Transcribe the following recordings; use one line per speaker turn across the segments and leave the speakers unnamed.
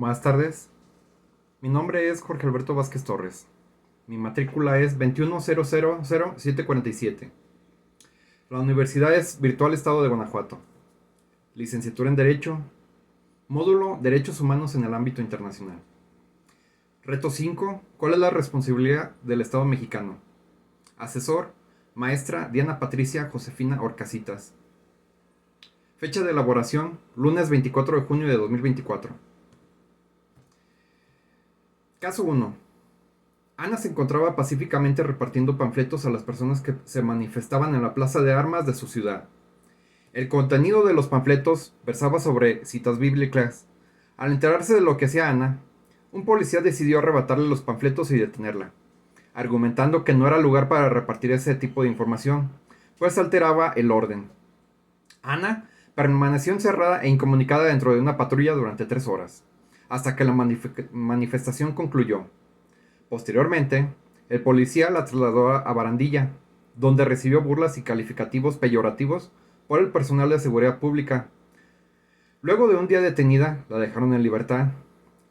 Buenas tardes, mi nombre es Jorge Alberto Vázquez Torres. Mi matrícula es 210000747. La universidad es Virtual Estado de Guanajuato. Licenciatura en Derecho, módulo Derechos Humanos en el ámbito internacional. Reto 5. ¿Cuál es la responsabilidad del Estado mexicano? Asesor, maestra Diana Patricia Josefina Orcasitas. Fecha de elaboración, lunes 24 de junio de 2024. Caso 1. Ana se encontraba pacíficamente repartiendo panfletos a las personas que se manifestaban en la plaza de armas de su ciudad. El contenido de los panfletos versaba sobre citas bíblicas. Al enterarse de lo que hacía Ana, un policía decidió arrebatarle los panfletos y detenerla, argumentando que no era lugar para repartir ese tipo de información, pues alteraba el orden. Ana permaneció encerrada e incomunicada dentro de una patrulla durante 3 horas, hasta que la manifestación concluyó. Posteriormente, el policía la trasladó a Barandilla, donde recibió burlas y calificativos peyorativos por el personal de seguridad pública. Luego de un día detenida, la dejaron en libertad.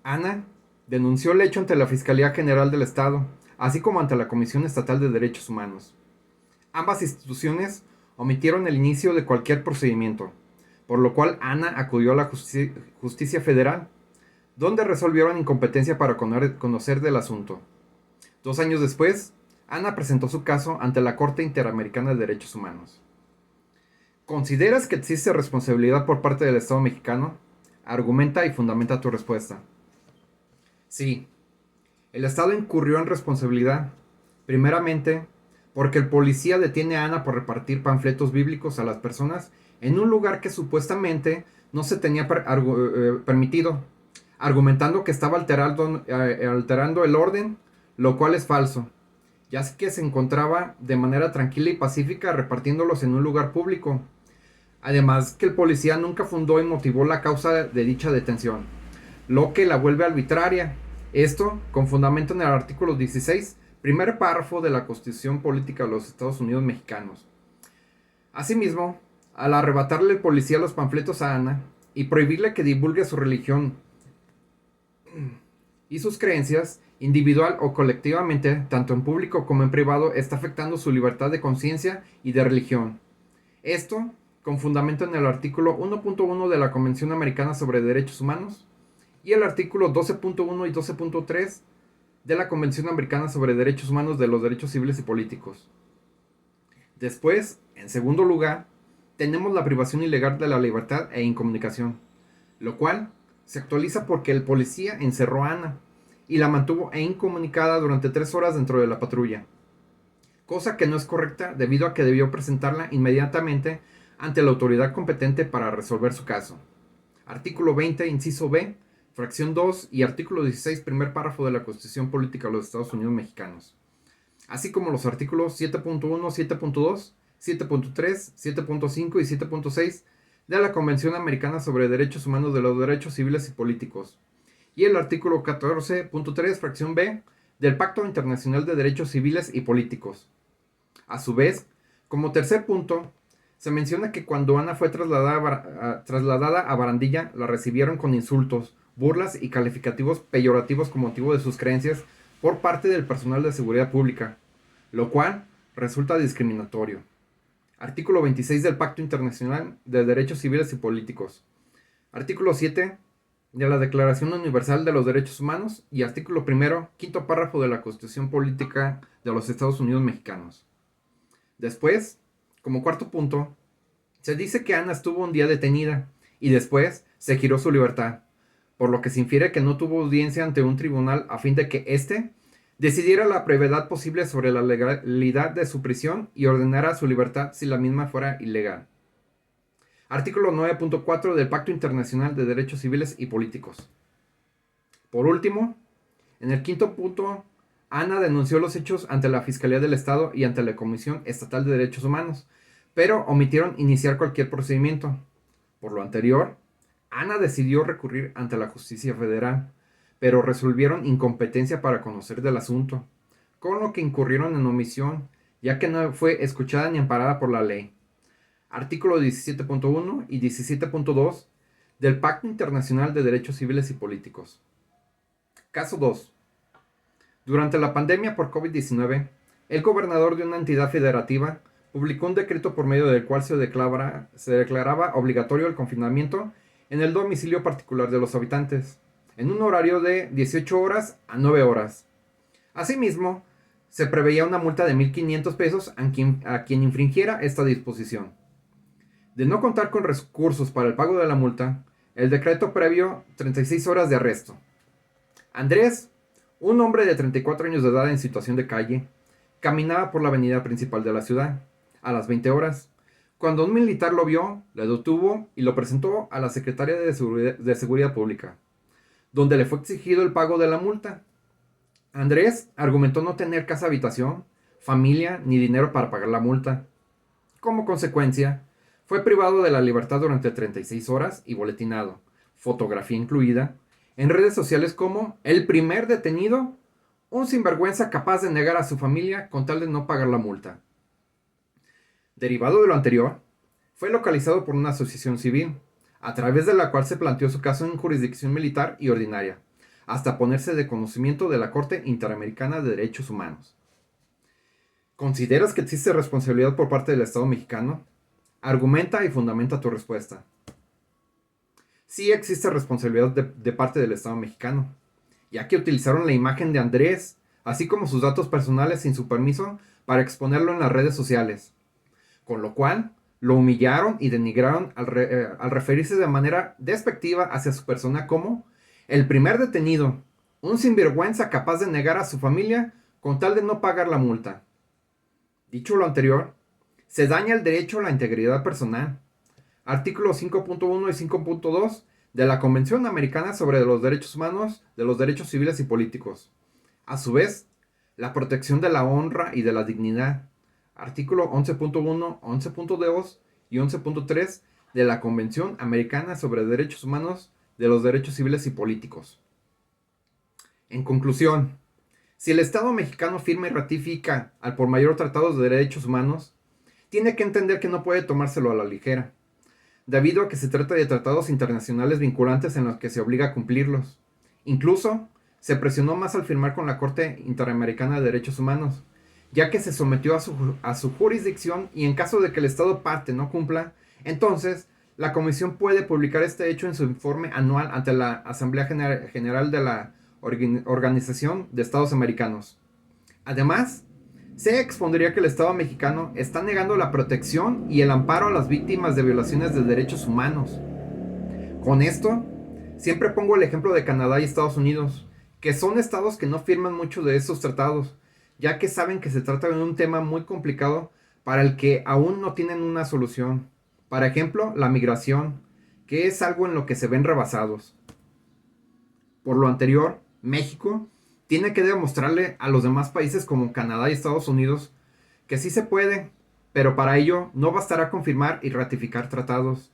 Ana denunció el hecho ante la Fiscalía General del Estado, así como ante la Comisión Estatal de Derechos Humanos. Ambas instituciones omitieron el inicio de cualquier procedimiento, por lo cual Ana acudió a la Justicia Federal, donde resolvieron incompetencia para conocer del asunto. 2 años después, Ana presentó su caso ante la Corte Interamericana de Derechos Humanos. ¿Consideras que existe responsabilidad por parte del Estado mexicano? Argumenta y fundamenta tu respuesta. Sí, el Estado incurrió en responsabilidad, primeramente porque el policía detiene a Ana por repartir panfletos bíblicos a las personas en un lugar que supuestamente no se tenía permitido, argumentando que estaba alterando el orden, lo cual es falso, ya que se encontraba de manera tranquila y pacífica repartiéndolos en un lugar público. Además que el policía nunca fundó y motivó la causa de dicha detención, lo que la vuelve arbitraria. Esto con fundamento en el artículo 16, primer párrafo de la Constitución Política de los Estados Unidos Mexicanos. Asimismo, al arrebatarle el policía los panfletos a Ana y prohibirle que divulgue su religión y sus creencias, individual o colectivamente, tanto en público como en privado, está afectando su libertad de conciencia y de religión. Esto con fundamento en el artículo 1.1 de la Convención Americana sobre Derechos Humanos y el artículo 12.1 y 12.3 de la Convención Americana sobre Derechos Humanos de los Derechos Civiles y Políticos. Después, en segundo lugar, tenemos la privación ilegal de la libertad e incomunicación, lo cual se actualiza porque el policía encerró a Ana y la mantuvo incomunicada durante 3 horas dentro de la patrulla, cosa que no es correcta debido a que debió presentarla inmediatamente ante la autoridad competente para resolver su caso. Artículo 20, inciso B, fracción 2 y artículo 16, primer párrafo de la Constitución Política de los Estados Unidos Mexicanos, así como los artículos 7.1, 7.2, 7.3, 7.5 y 7.6 de la Convención Americana sobre Derechos Humanos de los Derechos Civiles y Políticos, y el artículo 14.3, fracción B, del Pacto Internacional de Derechos Civiles y Políticos. A su vez, como tercer punto, se menciona que cuando Ana fue trasladada a Barandilla, la recibieron con insultos, burlas y calificativos peyorativos con motivo de sus creencias por parte del personal de seguridad pública, lo cual resulta discriminatorio. Artículo 26 del Pacto Internacional de Derechos Civiles y Políticos. Artículo 7 de la Declaración Universal de los Derechos Humanos y artículo 1, quinto párrafo de la Constitución Política de los Estados Unidos Mexicanos. Después, como cuarto punto, se dice que Ana estuvo un día detenida y después se giró su libertad, por lo que se infiere que no tuvo audiencia ante un tribunal a fin de que éste decidiera la brevedad posible sobre la legalidad de su prisión y ordenara su libertad si la misma fuera ilegal. Artículo 9.4 del Pacto Internacional de Derechos Civiles y Políticos. Por último, en el quinto punto, Ana denunció los hechos ante la Fiscalía del Estado y ante la Comisión Estatal de Derechos Humanos, pero omitieron iniciar cualquier procedimiento. Por lo anterior, Ana decidió recurrir ante la Justicia Federal, pero resolvieron incompetencia para conocer del asunto, con lo que incurrieron en omisión, ya que no fue escuchada ni amparada por la ley. Artículo 17.1 y 17.2 del Pacto Internacional de Derechos Civiles y Políticos. Caso 2. Durante la pandemia por COVID-19, el gobernador de una entidad federativa publicó un decreto por medio del cual se declaraba obligatorio el confinamiento en el domicilio particular de los habitantes, en un horario de 18 horas a 9 horas. Asimismo, se preveía una multa de 1.500 pesos a quien infringiera esta disposición. De no contar con recursos para el pago de la multa, el decreto previó 36 horas de arresto. Andrés, un hombre de 34 años de edad en situación de calle, caminaba por la avenida principal de la ciudad a las 20 horas. Cuando un militar lo vio, le detuvo y lo presentó a la Secretaría de Seguridad Pública, donde le fue exigido el pago de la multa. Andrés argumentó no tener casa habitación, familia ni dinero para pagar la multa. Como consecuencia, fue privado de la libertad durante 36 horas y boletinado, fotografía incluida, en redes sociales como el primer detenido, un sinvergüenza capaz de negar a su familia con tal de no pagar la multa. Derivado de lo anterior, fue localizado por una asociación civil, a través de la cual se planteó su caso en jurisdicción militar y ordinaria, hasta ponerse de conocimiento de la Corte Interamericana de Derechos Humanos. ¿Consideras que existe responsabilidad por parte del Estado mexicano? Argumenta y fundamenta tu respuesta. Sí existe responsabilidad de parte del Estado mexicano, ya que utilizaron la imagen de Andrés, así como sus datos personales sin su permiso, para exponerlo en las redes sociales, con lo cual lo humillaron y denigraron al referirse de manera despectiva hacia su persona como el primer detenido, un sinvergüenza capaz de negar a su familia con tal de no pagar la multa. Dicho lo anterior, se daña el derecho a la integridad personal. Artículos 5.1 y 5.2 de la Convención Americana sobre los Derechos Humanos, de los Derechos Civiles y Políticos. A su vez, la protección de la honra y de la dignidad. Artículo 11.1, 11.2 y 11.3 de la Convención Americana sobre Derechos Humanos, de los Derechos Civiles y Políticos. En conclusión, si el Estado mexicano firma y ratifica al por mayor Tratado de Derechos Humanos, tiene que entender que no puede tomárselo a la ligera, debido a que se trata de tratados internacionales vinculantes en los que se obliga a cumplirlos. Incluso, se presionó más al firmar con la Corte Interamericana de Derechos Humanos, ya que se sometió a su jurisdicción y en caso de que el Estado parte no cumpla, entonces la Comisión puede publicar este hecho en su informe anual ante la Asamblea General de la Organización de Estados Americanos. Además, se expondría que el Estado mexicano está negando la protección y el amparo a las víctimas de violaciones de derechos humanos. Con esto, siempre pongo el ejemplo de Canadá y Estados Unidos, que son estados que no firman mucho de estos tratados, ya que saben que se trata de un tema muy complicado para el que aún no tienen una solución. Por ejemplo, la migración, que es algo en lo que se ven rebasados. Por lo anterior, México tiene que demostrarle a los demás países como Canadá y Estados Unidos que sí se puede, pero para ello no bastará con firmar y ratificar tratados,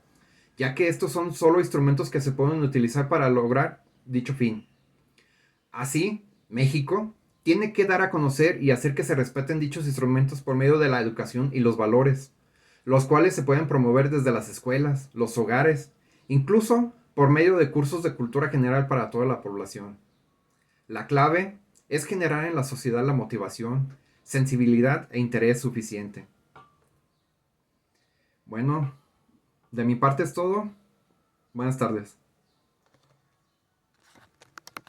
ya que estos son solo instrumentos que se pueden utilizar para lograr dicho fin. Así, México tiene que dar a conocer y hacer que se respeten dichos instrumentos por medio de la educación y los valores, los cuales se pueden promover desde las escuelas, los hogares, incluso por medio de cursos de cultura general para toda la población. La clave es generar en la sociedad la motivación, sensibilidad e interés suficiente. Bueno, de mi parte es todo. Buenas tardes.